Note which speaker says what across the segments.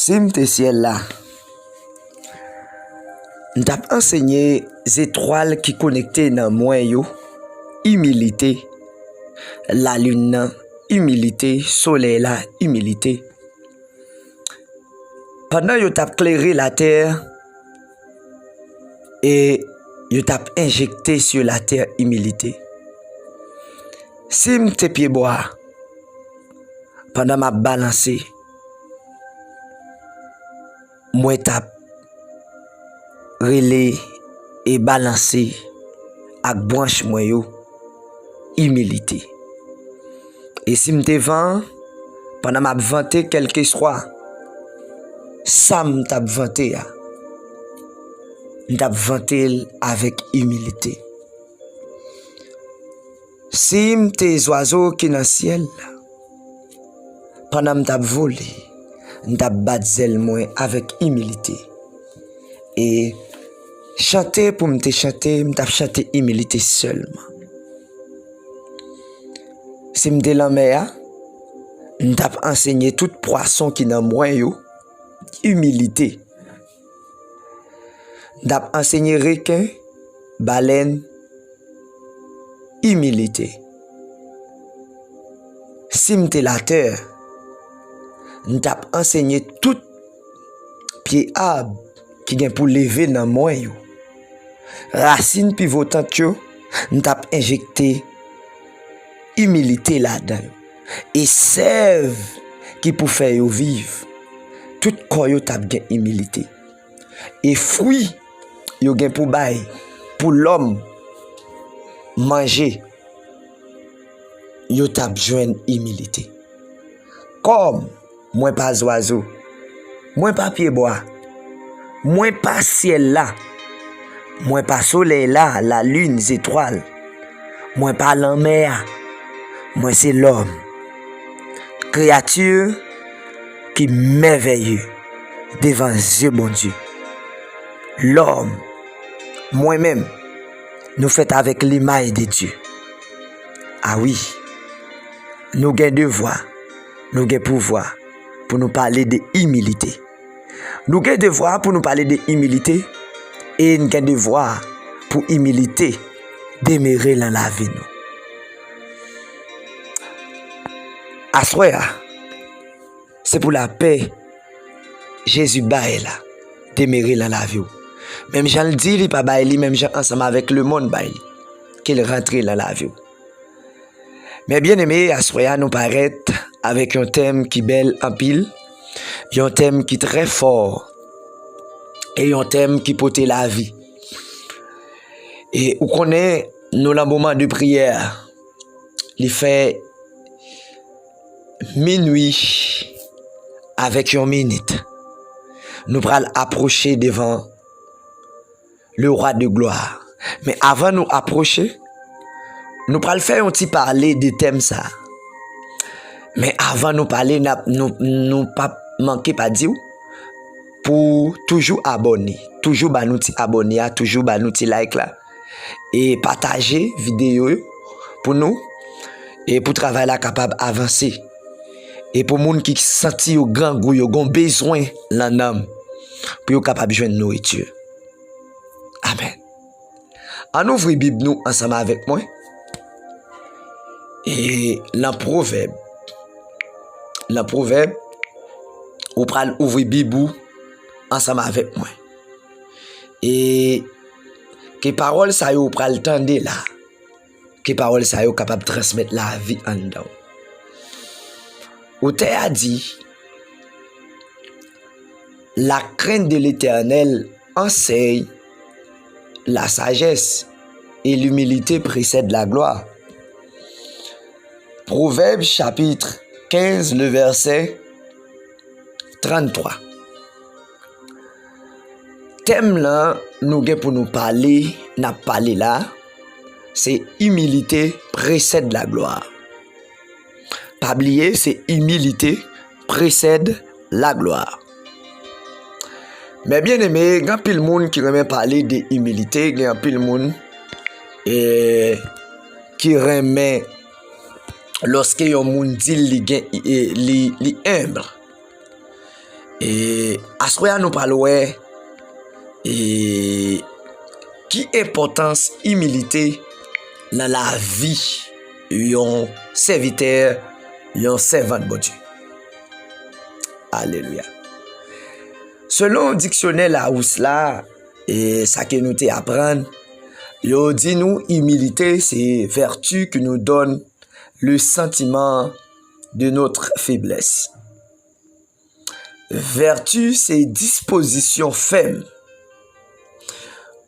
Speaker 1: Si m'te ciel là, m't'a enseigné les étoiles qui connectées dans moi yo, humilité, la lune, humilité, soleil là, humilité. Pendant yo t'a éclairé la terre et yo t'a injecté sur la terre humilité. Si m'te pied bois, pendant ma balancé, moi t'a relé et balancé avec branche moi yo humilité. Et si m'te vent pendant m'a vanté quel que soit ça m't'a vanté m't'a vanté avec humilité. Si m'te oiseaux qui dans ciel pendant m't'a volé m't'a batzel moi avec humilité. Et chanter pour m'te chanter, m't'a chanter humilité seulement. Si m'te la mer, m't'a enseigné tout poisson qui dans moi yo, humilité. M't'a enseigné requin, baleine, humilité. Si m'te la terre, m't'a enseigné tout pied arbre qui vient pour lever dans moi yo. Racine pivotante yo, m't'a injecté humilité là-dedans. Et sève qui pour faire yo vivre. Tout corps yo t'a gen humilité. Et fruit yo gen pour bay pour l'homme manger. Yo t'a joindre humilité. Comme moi pas oiseau, moi pas pied bois, moi pas ciel là, moi pas soleil là, la lune, les étoiles, moi pas la mer, moi c'est l'homme. Créature qui merveilleux devant Dieu bon Dieu. L'homme, moi-même, nous fait avec l'image de Dieu. Ah oui, nous avons devoir, nous avons pouvoir pour nous parler de humilité. Nous avons devoir pour nous parler de humilité et nous avons devoir pour humilité demeurer dans la vie. Assoya, c'est pour la paix. Jésus baille là, demeurer dans la vie. Même Jean le dit, il pas baille, même Jean ensemble avec le monde baille, qu'il rentre dans la vie. Mais bien aimé, Assoya nous paraît avec un thème qui belle en pile, un thème qui très fort et un thème qui porte la vie. Et où connaît nous le moment de prière, il fait minuit avec une minute. Nous allons approcher devant le roi de gloire. Mais avant nous approcher, nous allons faire un petit parler de thème ça. Mais avant nous parler, nous pas manquer pas dire pour toujours abonner, toujours ba nous abonner, toujours ba nous like là et partager vidéo pour nous et pour travailler là capable avancer. Et pour moun qui senti au grand goût, yo gon besoin dans âme pour yo capable joindre nourriture. Amen. On ouvre Bible nous ensemble avec moi. Et dans Proverbe, ou pral ouvrir Bible ensemble avec moi. Et que parole ça yo pral tendre là. Que parole ça yo capable transmettre la vie en dedans. Ou a dit, la crainte de l'Éternel enseigne la sagesse et l'humilité précèdent la gloire. Proverbe chapitre 15, le verset 33. Thème là, nous avons pour nous parler, n'a parlé là, c'est humilité précède la gloire. Pas oublier, c'est humilité précède la gloire. Mais bien aimé, il y a un pile monde qui remet parler de humilité, il y a un pile monde qui remet lorsque un monde dit li humble. Et à ce moment nous parlons et qui importance humilité dans la vie d'un serviteur, d'un servant de bon Dieu. Alléluia. Selon le dictionnaire Larousse là, et ça que nous t'apprendre, il dit nous humilité c'est vertu qui nous donne le sentiment de notre faiblesse. Vertu c'est disposition ferme.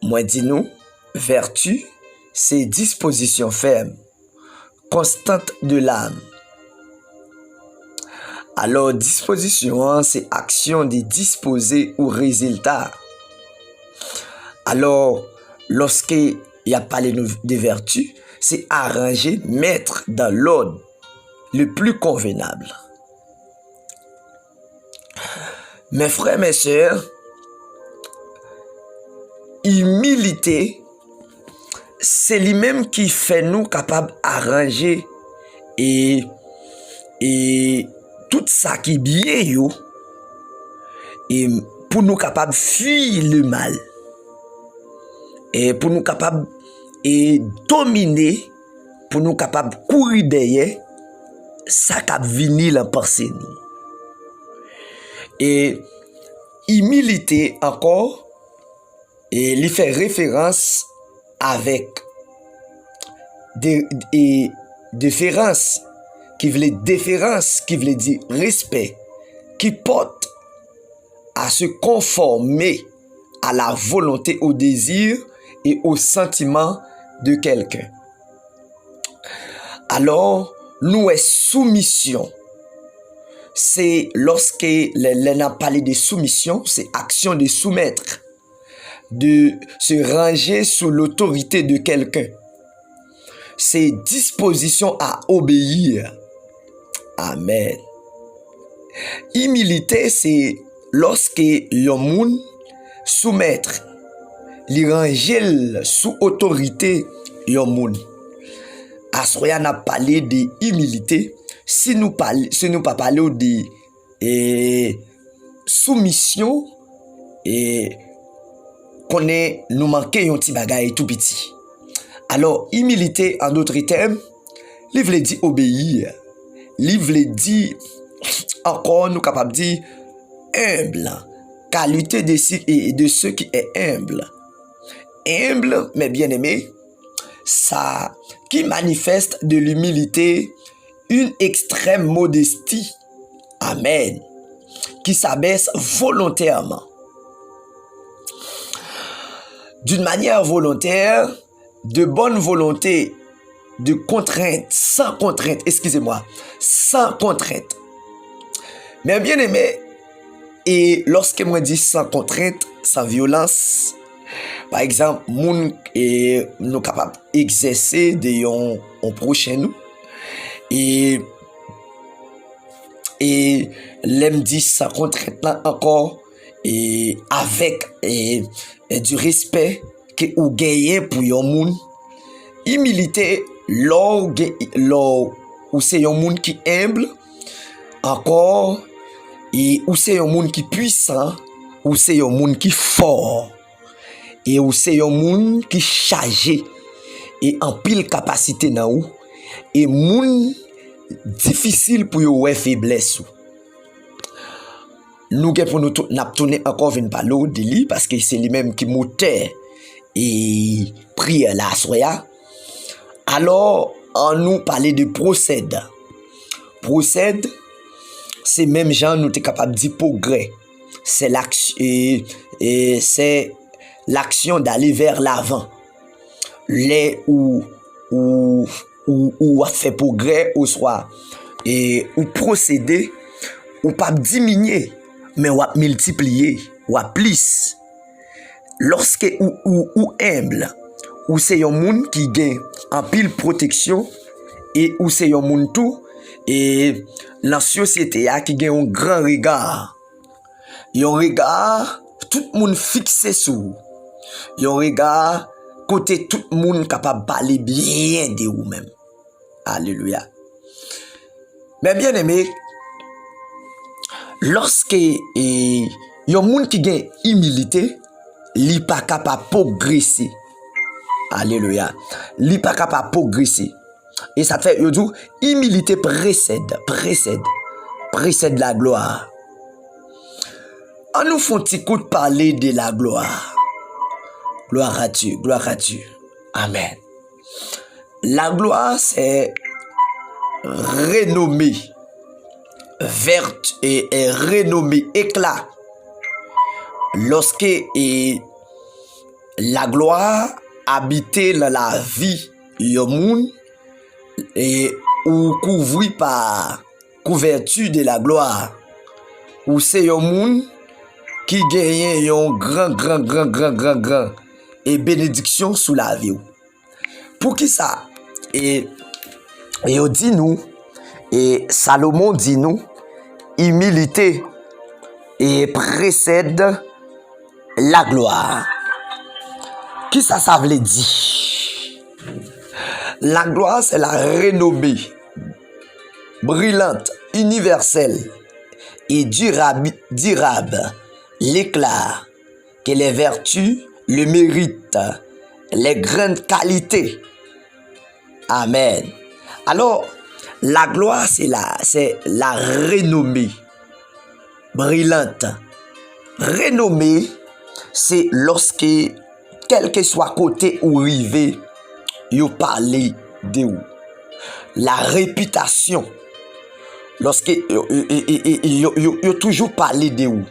Speaker 1: Moi dis nous vertu c'est disposition ferme, constante de l'âme. Alors, disposition, c'est action de disposer ou résultat. Alors, lorsqu'il y a parlé de vertu, c'est arranger, mettre dans l'ordre le plus convenable. Mes frères, mes sœurs, humilité, c'est lui-même qui fait nous capables d'arranger et tout ça qui est bien yo, et pour nous capables de fuir le mal et pour nous capables de dominer, pour nous capables de courir derrière ça qui vient la pensée nous. Et humilité encore et il fait référence avec des différences qui veut déférence, qui veut dire respect, qui porte à se conformer à la volonté, au désir et au sentiment de quelqu'un. Alors, nous est soumission. C'est lorsque l'on a parlé de soumission, c'est action de soumettre, de se ranger sous l'autorité de quelqu'un. C'est disposition à obéir. Amen. Humilité, c'est lorsque yon moun soumettre, li ranger sous autorité yon moun. Assoya n'a parlé de humilité. Si nous pas parler de soumission et qu'on est nous manquer yon petit bagay tout petit. Alors humilité en d'autres termes, li vle di obéir. Li vle di encore nous capable dire humble, qualité de ceux qui est humble. Humble, mais bien aimé, ça qui manifeste de l'humilité, une extrême modestie. Amen. Qui s'abaisse volontairement. D'une manière volontaire, de bonne volonté, de contrainte, sans contrainte, excusez-moi, sans contrainte. Mais bien aimé, et lorsque moi dis sans contrainte, sans violence, par exemple, moun et nous capables d'exercer de on prochain nous et l'aime dit sans contrainte là encore et avec du respect que ou gagner pour yon moun. Humilité ou c'est un monde qui humble encore et ou c'est un monde qui puissant ou c'est un monde qui fort et ou c'est un monde qui chargé et en pile capacité dans ou et monde difficile pour yo ouais faiblesse. Nous pour nous tourner encore vinn parler de lui parce que c'est lui même qui moteur et prière la soya. Alors, on nous parlait de procède. Procède, c'est même genre nous sommes capables de dire progrès. C'est l'action d'aller vers l'avant. Les où fait progrès ou soit et ou procéder ou pas diminuer mais ou multiplier ou plus. Lorsque ou humble ou c'est un monde qui gagne en pile protection et ou c'est un monde tout et la société a qui gagne un grand regard. Un regard tout le monde fixé sur. Un regard côté tout le monde capable de parler bien de vous-même. Alléluia. Mais bien aimé, lorsque yon moun qui gen humilité, li pas capable progresser. Alléluia. Li pas capable progresser. Et ça fait yo dit humilité précède la gloire. On nous font petit coup de parler de la gloire. Gloire à Dieu, gloire à Dieu. Amen. La gloire, c'est renommée, verte et renommée, éclat. Lorsque la gloire habite dans la vie, yon moun et ou couvri par couverture de la gloire, ou c'est yon moun qui gagne yon grand et bénédiction sous la vie. Pour qui ça? Et on dit nous, et Salomon dit nous, humilité et précède la gloire. Qui ça veut dire? La gloire, c'est la renommée brillante, universelle et durable, l'éclat que les vertus, le mérite, les grandes qualités. Amen. Alors, la gloire, c'est la renommée brillante. Renommée, c'est lorsque, quel que soit côté ou rivé, you parlez de vous. La réputation, lorsque you toujours parlé de vous.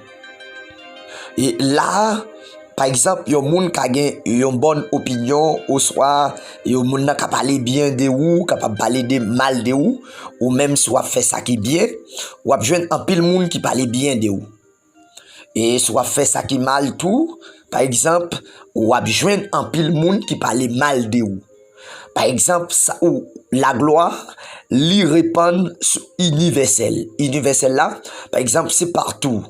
Speaker 1: Et là, par exemple, yon moun ka gen yon bonne opinion, ou soit yon moun nan ka parler bien de ou, capable parler de mal de ou même soit fait ça qui bien, ou ap jwenn un pile moun qui parler bien de ou. Et soit fait ça qui mal tout, par exemple, ou ap jwenn un pile moun qui parler mal de ou. Par exemple, ça ou la gloire li répand universel. Universel là, par exemple, c'est partout.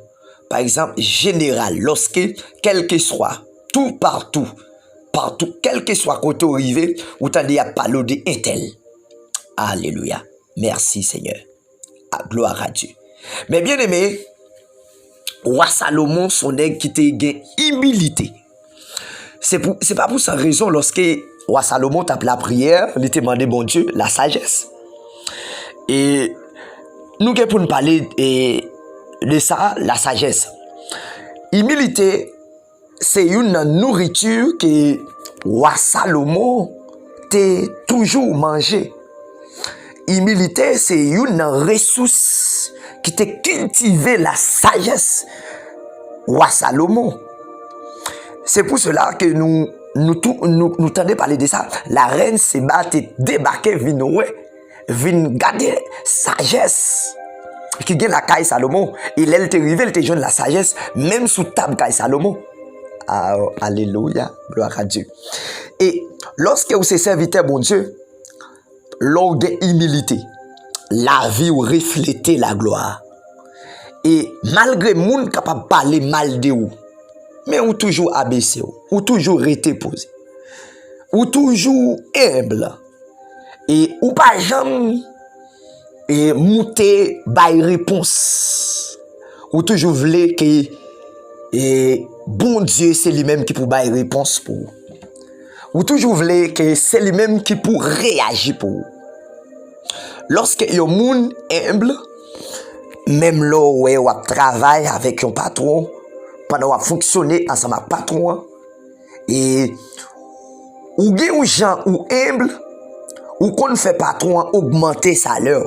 Speaker 1: Par exemple, général, lorsque, quel que soit, tout partout, quel que soit côté arrivé, ou t'en dis à parler de un tel. Alléluia. Merci Seigneur. Gloire à Dieu. Mais bien aimé, roi Salomon, son nègre qui te gain humilité. C'est pas pour sa raison, lorsque roi Salomon tape la prière, il te demandé bon Dieu la sagesse. Et nous pour nous parler de ça, la sagesse. Humilité, c'est une nourriture que roi Salomon t'a toujours mangé. Humilité, c'est une ressource qui t'a cultivé la sagesse roi Salomon. C'est pour cela que nous tendons parler de ça. La reine Séba t'a débarqué, vin garder sagesse. Qui gagne la caille Salomon, il est arrivé, il te jeune la sagesse, même sous table caille Salomon. Ah, alléluia, gloire à Dieu. Et lorsque vous êtes serviteur, bon Dieu, l'orgue humilité, la vie ou refléter la gloire. Et malgré moun capable de parler mal de vous, mais ou toujours abaissé, ou toujours été posé, ou toujours humble, et ou pas jamais et monter by réponse ou toujours voulez que bon Dieu c'est lui-même qui pour by réponse pour ou toujours voulez que c'est lui-même qui pour réagir pour lorsque yon moun humble même là ouais ou travaille avec un patron pendant ou fonctionner ensemble avec patron et ou gen ou gens ou humble ou qu'on fait patron augmenter salaire.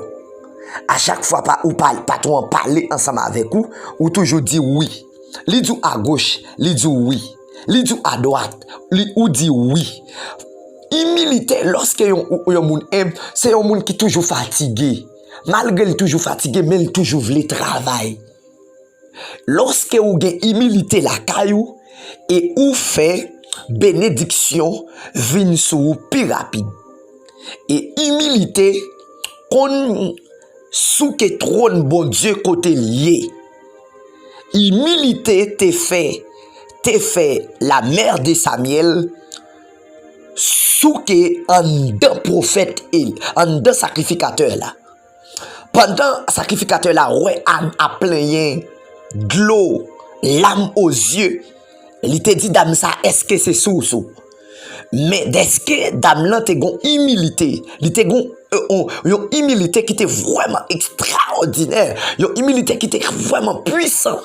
Speaker 1: À chaque fois ou patron parler ensemble avec vous, ou toujours dit oui. Li dit à gauche, li dit oui. Li dit à droite, li ou dit oui. Humilité, lorsque yon moun aime, c'est yon moun qui toujours fatigué. Malgré il toujours fatigué, mais il toujours vle travail. Lorsque ou gen humilité la caillou, et ou fait bénédiction vin sou plus rapide. Et humilité, qu'on sous que trône bon Dieu côté lié. Humilité te fait la mère de Samuel sous que un deux prophète un deux sacrificateur là. Pendant sacrificateur là, ouais, a plein de l'eau, l'âme aux yeux. Il te dit dame ça, est-ce que c'est sous? Mais est-ce que dame là te gon humilité, il te gon une humilité qui était vraiment extraordinaire, une humilité qui était vraiment puissant.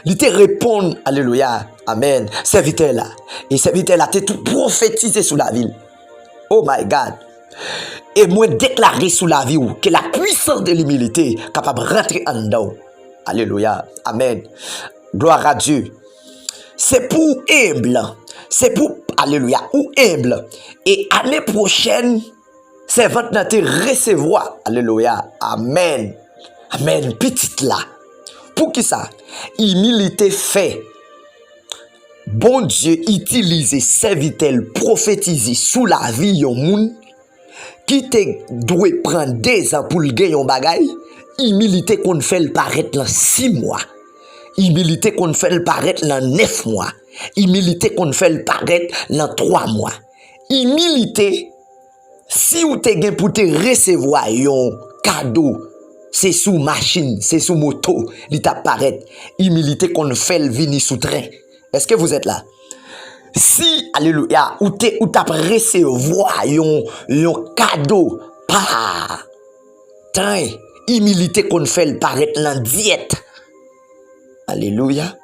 Speaker 1: Il te répond, alléluia, amen, serviteur là. Et serviteur là, t'es tout prophétisé sous la ville. Oh my God. Et moi déclarer sous la vie que la puissance de l'humilité capable de rentrer en dedans. Alléluia, amen. Gloire à Dieu. C'est pour humble. C'est pour, alléluia, ou humble. Et année prochaine, c'est votre te recevoir. Alléluia, amen. Amen, petite là. Pour qui ça? Humilité fait. Bon Dieu utilise serviteur prophétiser sous la vie yon moun qui te doit prendre 2 ans pour le gagner un bagay. Humilité qu'on fait le paraître dans 6 mois. Humilité qu'on fait le paraître dans 9 mois. Humilité qu'on fait le paraître dans 3 mois. Humilité, si ou te gen pour te recevoir un cadeau, c'est sous machine, c'est sous moto, il t'apparaît. Humilité qu'on fait le venir sous train. Est-ce que vous êtes là? Si, alléluia, ou t'as recevoir un cadeau par train, humilité qu'on fait le paraître dans diète. Alléluia.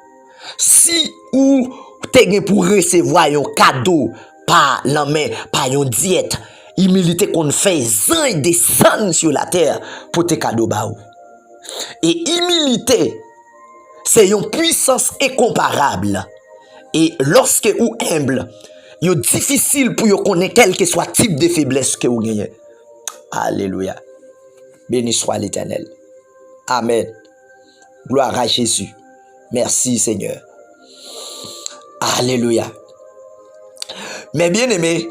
Speaker 1: Si ou t'es pour recevoir un cadeau par la main, par une diète, humilité qu'on fait zan descendre sur la terre pour tes cadeaux baou. Et humilité, c'est une puissance incomparable. Et lorsque ou humble, c'est difficile pour vous connaître quel que soit type de faiblesse que vous gagnez. Alléluia. Béni soit l'Éternel. Amen. Gloire à Jésus. Merci Seigneur. Alléluia. Mais bien aimé,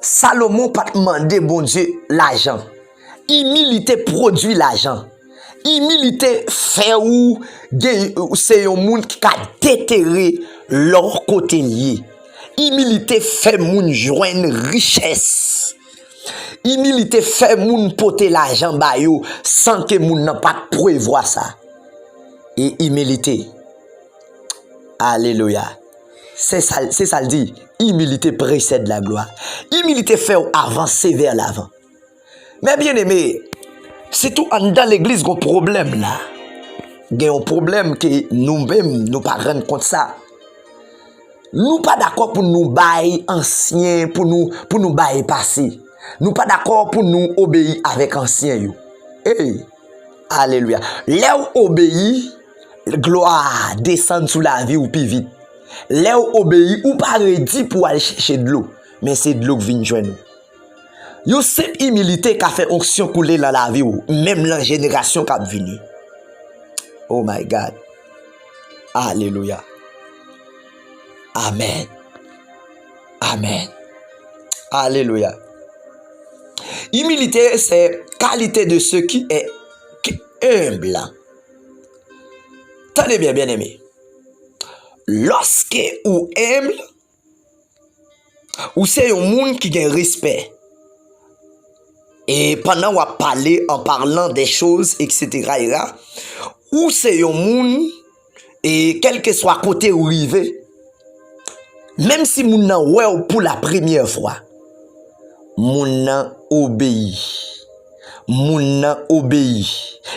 Speaker 1: Salomon pas demandé bon Dieu l'argent. Humilité produit l'argent. Humilité fait ou c'est un monde qui a déterré leur côté lié. Humilité fait moun joindre richesse. Humilité fait moun porter l'argent ba yo sans que moun n'a pas prévoir ça. Et humilité. Alléluia. C'est ça le dit. Humilité précède la gloire. Humilité fait avancer vers l'avant. Mais bien aimé, c'est tout dans l'église qu'on problème là. Il y a un problème que nous-mêmes nous pas rendre compte ça. Nous pas d'accord pour nous bailler ancien, pour nous bailler passé. Nous pas d'accord pour nous obéir avec ancien yo. Hey, alléluia. Là où obéir, gloire descend sous la vie ou plus vite. Là où obéir ou pas ready pour aller chercher de l'eau, mais c'est de l'eau qui vient joindre nous. Yo cette humilité qui a fait onction couler dans la vie ou même dans la génération qui a venu. Oh my God. Alléluia. Amen. Amen. Alléluia. Humilité, c'est qualité de ce qui est humble. Tenez bien, bien aimé. Lorsque ou humble, ou c'est un monde qui a respect. Et pendant qu'on a parlé en parlant des choses, etc. Ou c'est un monde, et quel que soit côté où rivé, même si moun nan wè pour la première fois, moun nan obéit. Moun nan obéit.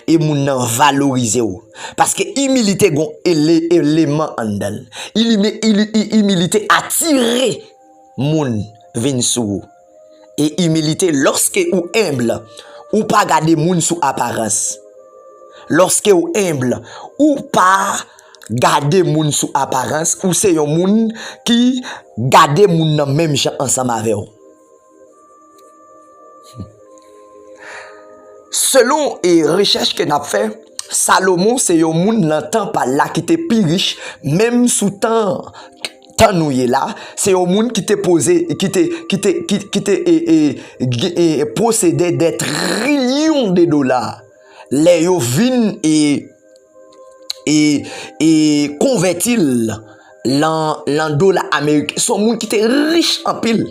Speaker 1: Et moun nan valoriser ou. Parce que humilité gon élément en dedans. Humilité attire moun vin sou. Et humilité lorsque ou humble, ou pas garder moun sous apparence. Lorsque ou humble, ou pas garder moun sous apparence, ou c'est un moun qui garde moun nan même gens ensemble avec ou. Selon les recherches que n'a fait, Salomon c'est un moun l'entend par là qui était plus riche, même sous temps nous là, c'est un monde qui t'est posé, qui t'est possédé des trillions de dollars. Les yo vin et convertil l'en dollar américain. Son monde qui était riche en pile.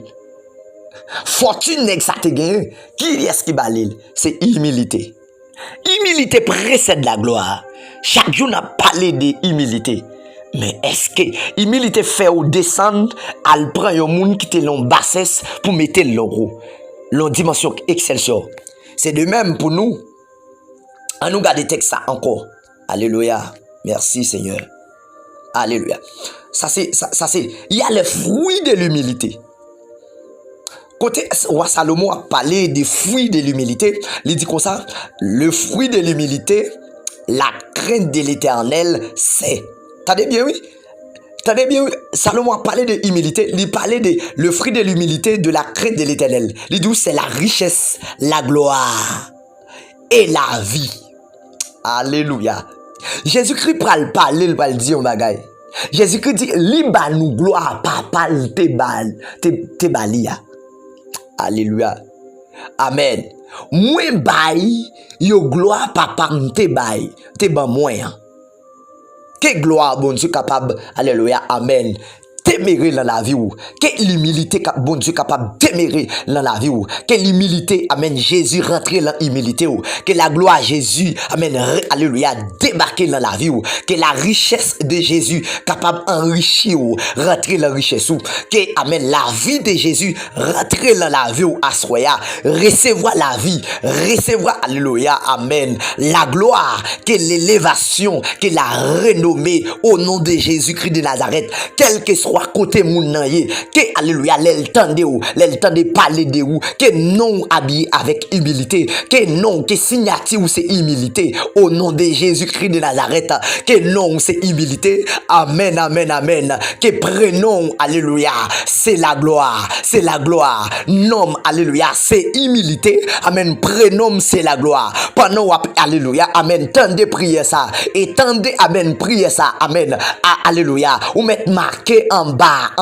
Speaker 1: Fortune nèg ça te gagne. Qui est-ce qui balil? C'est humilité. Humilité précède la gloire. Chaque jour, on a parlé de humilité. Mais est-ce que humilité fait ou descendre, elle prend un monde qui te l'on bassesse pour mettre l'euro, l'on dimension excelsior. C'est de même pour nous. On nous garde texte ça encore. Alléluia. Merci Seigneur. Alléluia. Ça c'est, il y a le fruit de l'humilité. Côté roi Salomon a parlé des fruits de l'humilité. Il dit comme ça, le fruit de l'humilité, la crainte de l'Éternel, c'est. T'as bien oui? T'as bien oui? Salomon a parlé de humilité. Il parlait de le fruit de l'humilité, de la crainte de l'Éternel. Il dit c'est la richesse, la gloire et la vie. Alléluia. Jésus-Christ pral parler, il va dire un bagay. Jésus-Christ dit, liba nous gloire, papa, te balia. Alléluia. Amen. Moi bay, yo gloire, papa, te bay, te ban moyen. Que gloire, bon Dieu capable, alléluia, amen. Témérer dans la vie ou que l'humilité bon Dieu capable témérer dans la vie ou que l'humilité amen Jésus rentrer dans l'humilité ou que la gloire Jésus amen alléluia débarquer dans la vie ou que la richesse de Jésus capable enrichir ou rentrer dans la richesse ou que amen la vie de Jésus rentrer dans la vie ou assoya recevoir la vie recevoir alléluia amen la gloire que l'élévation que la renommée au nom de Jésus-Christ de Nazareth quel que soit côté moun nan ye que alléluia l'entende ou l'entende parler de ou que non habillé avec humilité que non que signature ou c'est humilité au nom de Jésus-Christ de Nazareth que non c'est humilité amen amen amen que prénom alléluia c'est la gloire nom alléluia c'est humilité amen prénom c'est la gloire pendant alléluia amen tendez prier ça et tendez amen prier ça amen alléluia ou mettre marqué en bas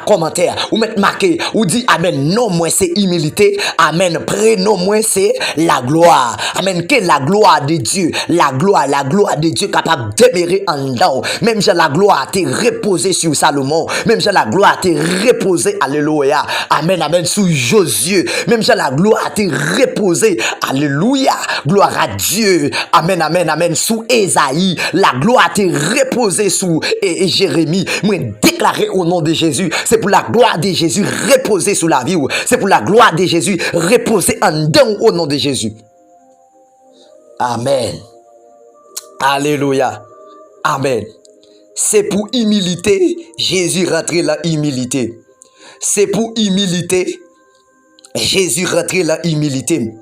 Speaker 1: commentaire ou mettre marqué ou dit amen non moi c'est humilité amen prénom moi c'est la gloire amen que la gloire de Dieu la gloire de Dieu capable demeurer en dedans même si la gloire t'est reposée sur Salomon même si la gloire t'est reposée alléluia amen amen sur Josué même si la gloire t'est reposée alléluia gloire à Dieu amen amen amen sous Esaïe la gloire t'est reposée sous Jérémie moi déclarer au nom de Jésus c'est pour la gloire de Jésus reposer sous la vie c'est pour la gloire de Jésus reposer en dedans au nom de Jésus amen alléluia amen c'est pour humilité Jésus rentrer dans humilité c'est pour humilité Jésus rentrer dans humilité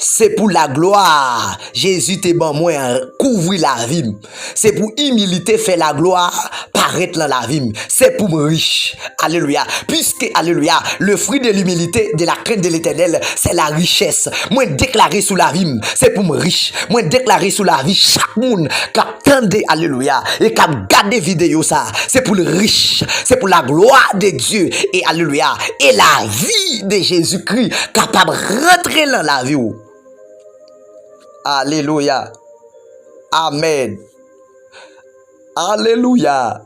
Speaker 1: c'est pour la gloire Jésus te ban moi couvrir la vie c'est pour humilité faire la gloire paraître dans la vie c'est pour riche alléluia puisque alléluia le fruit de l'humilité de la crainte de l'Éternel c'est la richesse moi déclarer sous la vie c'est pour riche moi déclarer sous la vie chaque monde qui attend alléluia et qui regarde vidéo ça c'est pour le riche c'est pour la gloire de Dieu et alléluia et la vie de Jésus-Christ capable rentrer dans la vie. Alléluia. Amen. Alléluia.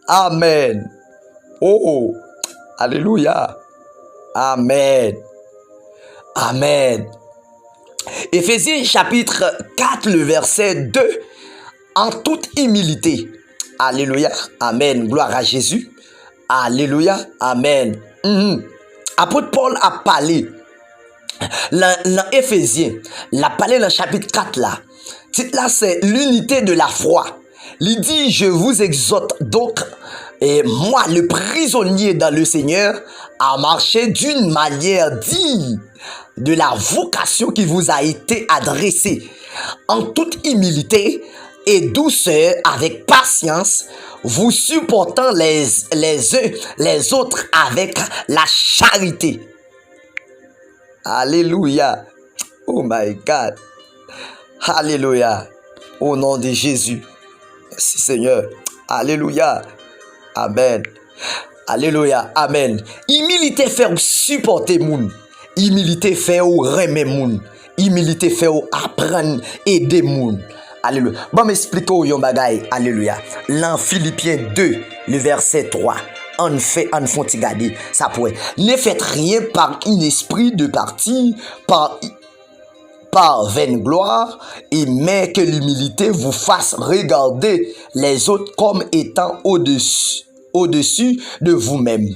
Speaker 1: Amen. Oh. Alléluia. Amen. Amen. Éphésiens chapitre 4, le verset 2. En toute humilité. Alléluia. Amen. Gloire à Jésus. Alléluia. Amen. Apôtre Paul a parlé dans Éphésiens, il a parlé dans le chapitre 4 là. Titre là c'est l'unité de la foi. Il dit je vous exhorte donc et moi le prisonnier dans le Seigneur à marcher d'une manière digne de la vocation qui vous a été adressée en toute humilité et douceur avec patience vous supportant les uns les autres avec la charité. Alléluia. Oh my God. Alléluia. Au nom de Jésus. Merci Seigneur. Alléluia. Amen. Alléluia. Amen. Humilité fait ou supporter moun. Humilité fait ou remer moun. Humilité fait ou apprendre aider moun. Alléluia. Bon m'expliquer yon bagay. Alléluia. Dans Philippiens 2, le verset 3. en font garder ça pourrait. Ne faites rien par un esprit de parti, par vaine gloire, et mais que l'humilité vous fasse regarder les autres comme étant au-dessus de vous-même.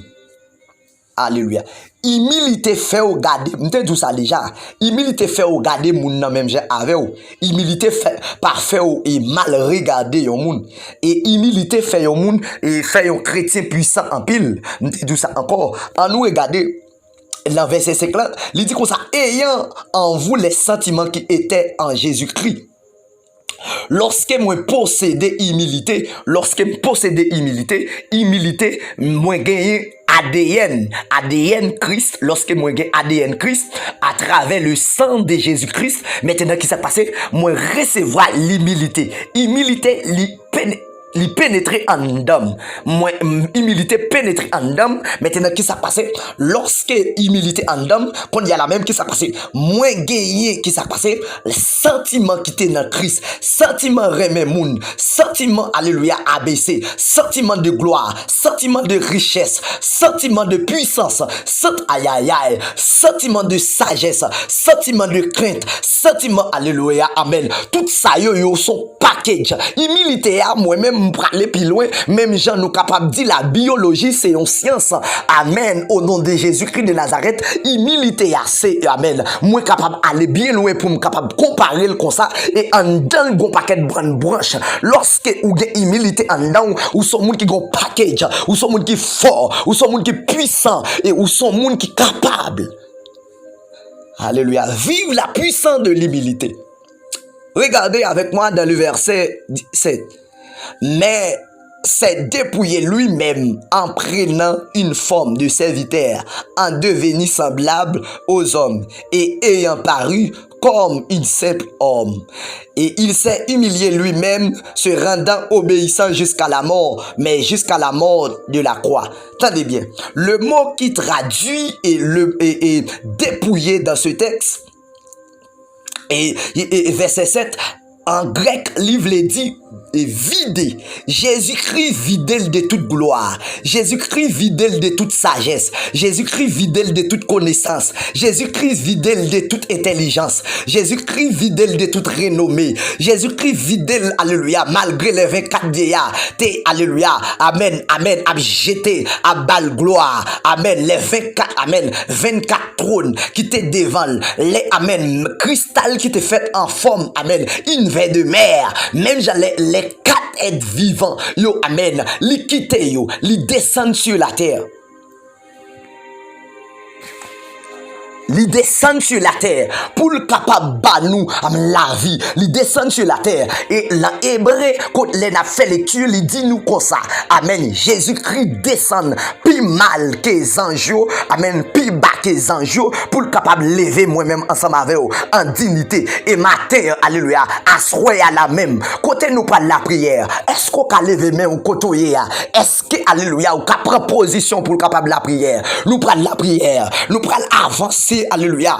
Speaker 1: Alléluia. Humilité fait regarder, m'te tout ça déjà. Humilité fait regarder moun nan même j'ai avec ou. Humilité fait pas faire et mal regarder yon moun. Et humilité fait yon moun et fait yon chrétien puissant en pile. M'te tout ça encore. En nous regarder dans verset 5 là, il dit comme ça, ayant en vous les sentiments qui étaient en Jésus-Christ. Lorsque moi possédais humilité, moi gagné ADN Christ, lorsque moi gagné ADN Christ, à travers le sang de Jésus-Christ, maintenant qui s'est passé, moi recevoir l'humilité. Humilité, li pénétrer en dame. Moi, humilité pénétrer en dame. Maintenant, qui s'est passé? Lorsque humilité en dame, quand il y a la même qui s'est passé, moins gagné qui s'est passé, le sentiment qui était dans Christ, sentiment remet moun, sentiment, alléluia, ABC, sentiment de gloire, sentiment de richesse, sentiment de puissance, sentiment de sagesse, sentiment de crainte, sentiment, alléluia, amen. Tout ça, yo son package. Humilité, moi-même, aller plus loin, même gens nous capables de dire la biologie c'est une science. Amen. Au nom de Jésus-Christ de Nazareth, humilité c'est amen. Moi capable aller bien loin pour me capable comparer le comme ça et en dedans gon paquet de branche. Lorsque ou gen humilité en dedans ou son monde qui gon package, ou son monde qui fort, ou son monde qui puissant et ou son monde qui capable. Alléluia. Vive la puissance de l'humilité. Regardez avec moi dans le verset 7. Mais s'est dépouillé lui-même en prenant une forme de serviteur, en devenant semblable aux hommes et ayant paru comme un simple homme. Et il s'est humilié lui-même, se rendant obéissant jusqu'à la mort, mais jusqu'à la mort de la croix. Tenez bien, le mot qui traduit et dépouillé dans ce texte, et verset 7, en grec, livre les dit vidé. Jésus-Christ vidé de toute gloire. Jésus-Christ vidé de toute sagesse. Jésus-Christ vidé de toute connaissance. Jésus-Christ vidé de toute intelligence. Jésus-Christ vidé de toute renommée. Jésus-Christ vidé, alléluia, malgré les 24 vieillards. T'es, alléluia, amen, à jeter, à bal gloire. Amen, les 24, amen, 24 trônes qui t'es devant. Les, amen, cristal qui t'est fait en forme, amen, une veille de mer. Même j'allais les 4 êtres vivants, yo, amen, li quitte yo, li descendent sur la terre. Li descend sur la terre pour le capable nous la vie. Li descend sur la terre et l'hébreu quand les a fait lecture, il dit nous comme ça. Amen. Jésus-Christ descend plus mal que les anges, amen, plus bas que les anges pour le capable lever moi-même ensemble avec eux en dignité et matin, alléluia, assoyer à la même. Côté nous parle la prière. Est-ce qu'on peut lever même au côté? Est-ce que alléluia, on peut prendre position pour le capable la prière? Nous prenons la prière, nous prenons avancer. Alléluia.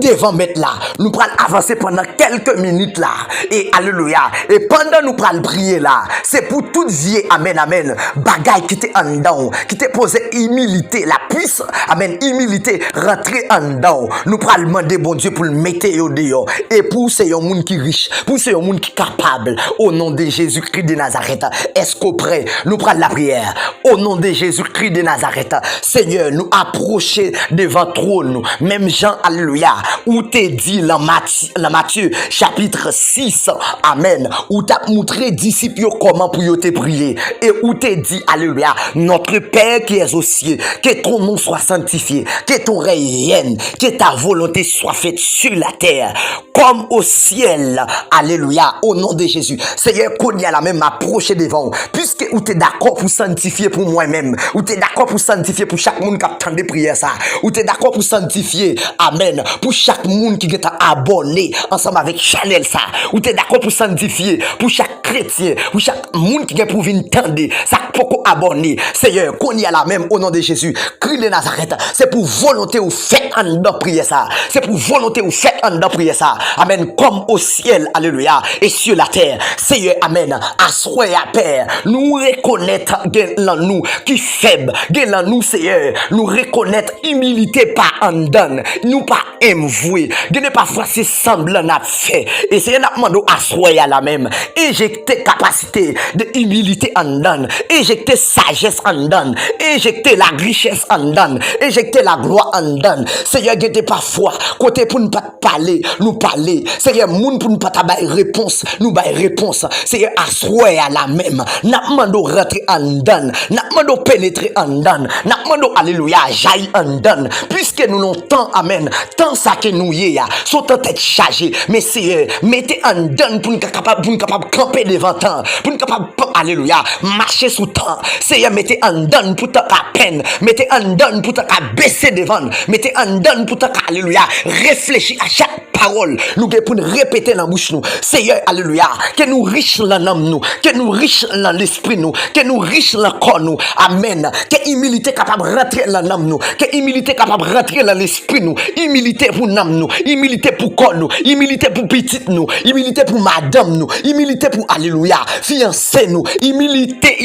Speaker 1: Devant mettre là, nous prenons avancer pendant quelques minutes là, et alléluia, et pendant nous prenons prier là, c'est pour toute vie, amen, amen, bagaille qui t'est en dedans, qui t'est posé humilité, la puissance, amen, humilité, rentrer en dedans, nous prenons demander bon Dieu pour le mettre au dehors, et pour ces monde qui riche, pour ces monde qui capable, au nom de Jésus-Christ de Nazareth, est-ce qu'au près, nous prenons la prière, au nom de Jésus-Christ de Nazareth, Seigneur, nous approcher devant trône, même Jean, alléluia, où t'es dit dans Matthieu chapitre 6, amen, où t'as montré disciples comment pour te prier, et où t'es dit, alléluia, notre Père qui es aux cieux, que ton nom soit sanctifié, que ton règne vienne, que ta volonté soit faite sur la terre, comme au ciel, alléluia, au nom de Jésus. Seigneur, qu'on y a la même approché devant, puisque où t'es d'accord pour sanctifier pour moi-même, où t'es d'accord pour sanctifier pour chaque monde qui attend des prières ça, où t'es d'accord pour sanctifier, amen, pour chaque monde qui est abonné ensemble avec Chanel ça, ou t'es d'accord pour sanctifier, pour chaque chrétien, pour chaque monde qui est pour venir tendre, ça poko abonner. Seigneur, qu'on y a la même au nom de Jésus. Christ de Nazareth, c'est pour volonté ou fait en dedans prier ça. C'est pour volonté ou fait en dedans prier ça. Amen. Comme au ciel, alléluia, et sur la terre. Seigneur, amen. Assoyez à Père, nous reconnaître dans nous qui faible, dans nous, Seigneur, nous reconnaître humilité pas en donne, nous pas envouer. Gêne parfois c'est semblant n'a fait. Et Seigneur, n'a demandé assoyez à la même. Injecter capacité de humilité en donne, injecter sagesse en donne, injecter la richesse en donne, injecter la gloire en donne. Seigneur, gêne parfois côté pour ne pas parler, nous parler. Seigneur, moun pour ne pas tabailler réponse, nous bailler réponse. Seigneur, assoyez à la même. N'a demandé rentrer en donne, n'a demandé pénétrer en donne, n'a demandé alléluia, jaillir en donne. Puisque nous n'avons tant, amen, tant ça que nous y a, sont en tête chargée. Mais Seigneur, mettez en donne pour nous capable camper devant temps, pour nous capable, alléluia, marcher sous temps. Seigneur, mettez en donne pour ta peine, mettez en donne pour ta baisser devant, mettez en donne pour ta, alléluia, réfléchir à chaque parole, nous pour nous répéter dans la bouche nous. Seigneur, alléluia, que nous riches dans l'âme nous, que nous riches dans l'esprit nous, que nous riches dans le corps nous. Amen. Que humilité capable de rentrer dans l'âme nous, que humilité capable de rentrer dans l'esprit nous, humilité pour l'âme nous, humilité pour corps nous, humilité pour petite nous, humilité pour madame nous, humilité pour alléluia, fiancé nous, humilité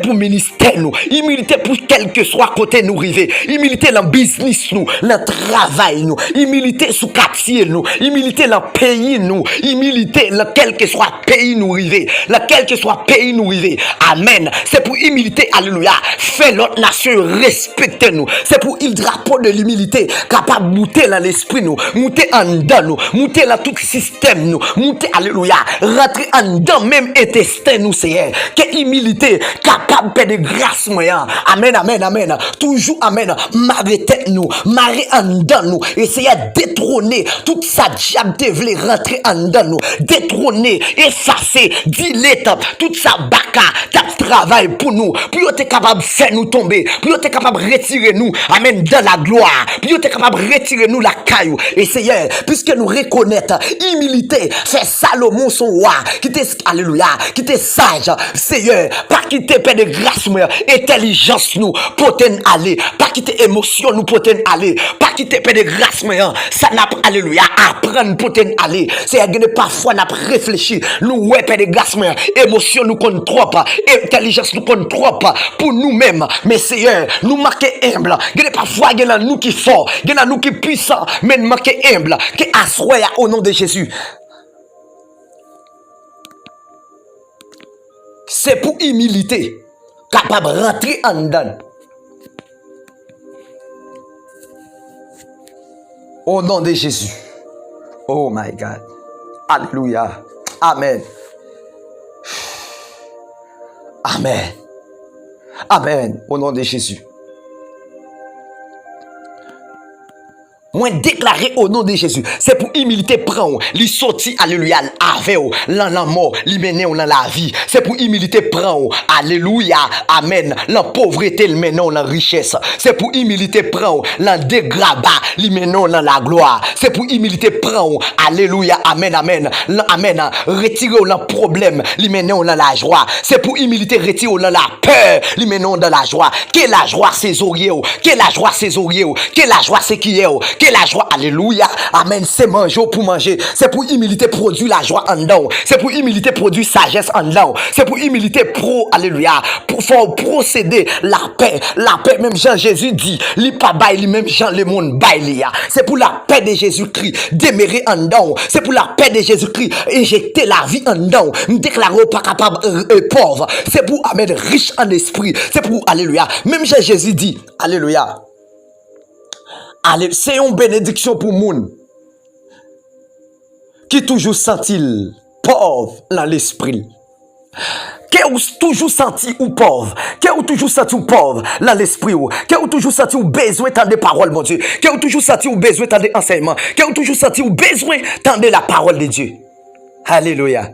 Speaker 1: pour ministère nous, humilité pour quel que soit côté nous river, humilité dans business nous, dans travail nous, humilité sous quartier nous, humilité dans pays nous, humilité dans quel que soit pays nous river, dans quel que soit pays nous river. Amen. C'est pour humilité, alléluia, fait l'autre nation respecter nous. C'est pour le drapeau de l'humilité capable de monter dans l'esprit nous, monter en dedans nous, monter dans tout système nous, monter, alléluia, rentrer en dedans même intestin nous, Seigneur. Que humilité capable de grâce moyen. Amen, amen, amen. Toujours, amen. Marrer tête nous, marrer en dedans nous, essayer de détrôner toute sa diable te voulait rentrer en dedans nous, détrôner, effacer, dilater toute sa baka, ta travail pour nous, pour être capable de faire nous tomber, pour être capable de retirer nous, amen, dans la gloire, pour être capable de retirer nous la caillou. Et Seigneur, puisque nous reconnaître humilité, fait Salomon son roi, qui était, alléluia, qui était sage, Seigneur, pas quitter paix de grâce, intelligence nous, pour aller, pas quitter émotion nous, pour aller, pas quitter paix de grâce, ça n'a pas, alléluia, apprendre pour aller. C'est que parfois n'a pas réfléchi, nous ouais paix de grâce, émotion nous compte trop, intelligence nous compte trop pour nous-mêmes. Mais Seigneur, nous marquer humble. Parfois il y a nous qui fort, il y a nous qui puissant, mais nous marquer humble, qui assoya au nom de Jésus. C'est pour humilité, capable de rentrer en dedans. Au nom de Jésus. Oh my God. Alléluia. Amen. Amen. Amen. Au nom de Jésus. Moi déclaré au nom de Jésus, c'est pour humilité prendre, lui sortir, alléluia, avec la mort, lui mener dans la vie. C'est pour humilité prendre, alléluia, amen, la pauvreté, lui mener dans la richesse. C'est pour humilité prendre, la dégrabat, lui mener dans la gloire. C'est pour humilité prendre, alléluia, amen, amen, amen, retirer le problème, lui mener dans la joie. C'est pour humilité retirer dans la peur, lui mener dans la joie. Que la joie c'est orieux, que la joie c'est orieux, que la joie c'est qui est. Que la joie, alléluia, amen, c'est manger pour manger, c'est pour humilité produire la joie en dedans, c'est pour humilité produire sagesse en dedans, c'est pour humilité alléluia, pour faire procéder la paix, même Jean Jésus dit, li pas bail, même Jean le monde bail, c'est pour la paix de Jésus-Christ, demeurer en dedans, c'est pour la paix de Jésus-Christ, injecter la vie en dedans, nous déclarer pas capable pauvre, c'est pour amen, riche en esprit, c'est pour, alléluia, même Jean Jésus dit, alléluia, c'est une bénédiction pour moun qui toujours senti pauvre dans l'esprit. Qui ou toujours senti ou pauvre, qui ou toujours senti ou pauvre dans l'esprit, qui ou toujours senti ou besoin de parole mon Dieu, qui ou toujours senti ou besoin de enseignement, qui ou toujours senti ou besoin de la parole de Dieu. Alléluia.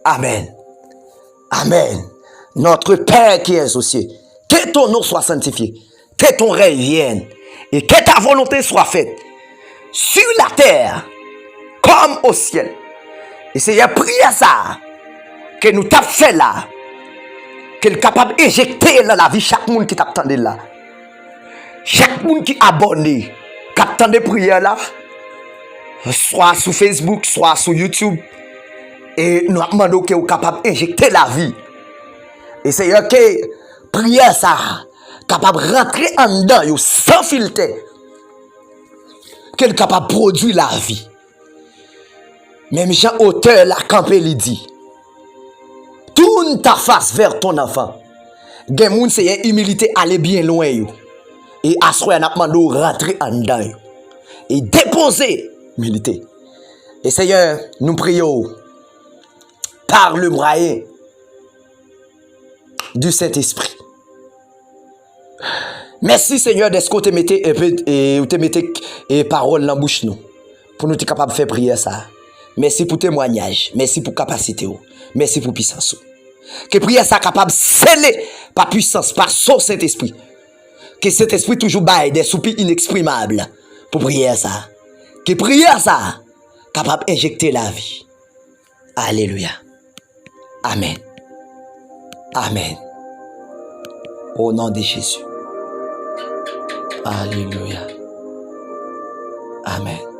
Speaker 1: Amen. Amen. Notre Père qui est aux cieux, que ton nom soit sanctifié, que ton règne vienne. Et que ta volonté soit faite sur la terre comme au ciel. Et Seigneur, prie à ça. que nous t'avons fait là, qu'elle est capable d'injecter dans la vie chaque monde qui t'attendait là. Chaque monde qui est abonné, qui attend des prières là, soit sur Facebook, soit sur YouTube, et nous demandons que vous capable d'injecter la vie. Et c'est que prière ça, capable de rentrer en dedans, sans filtre, qu'elle est capable de produire la vie. Même Jean auteur la campé lui dit, tourne ta face vers ton enfant. Gen moun c'est une humilité aller bien loin yo. Et assoya n'a demandé rentrer en dedans yo. Et déposer humilité. Et Seigneur, nous prions par le moyen du Saint-Esprit. Merci Seigneur d'être que tu mettez parole dans la bouche nous pour nous être capable de faire prière ça. Merci pour témoignage, merci pour capacité, merci pour puissance. Que prière ça capable de sceller par puissance, par son Saint-Esprit. Que cet esprit toujours baille des soupirs inexprimables pour prière ça. Que prière ça capable d'injecter la vie. Alléluia. Amen. Amen. Au nom de Jésus. Alléluia. Amen.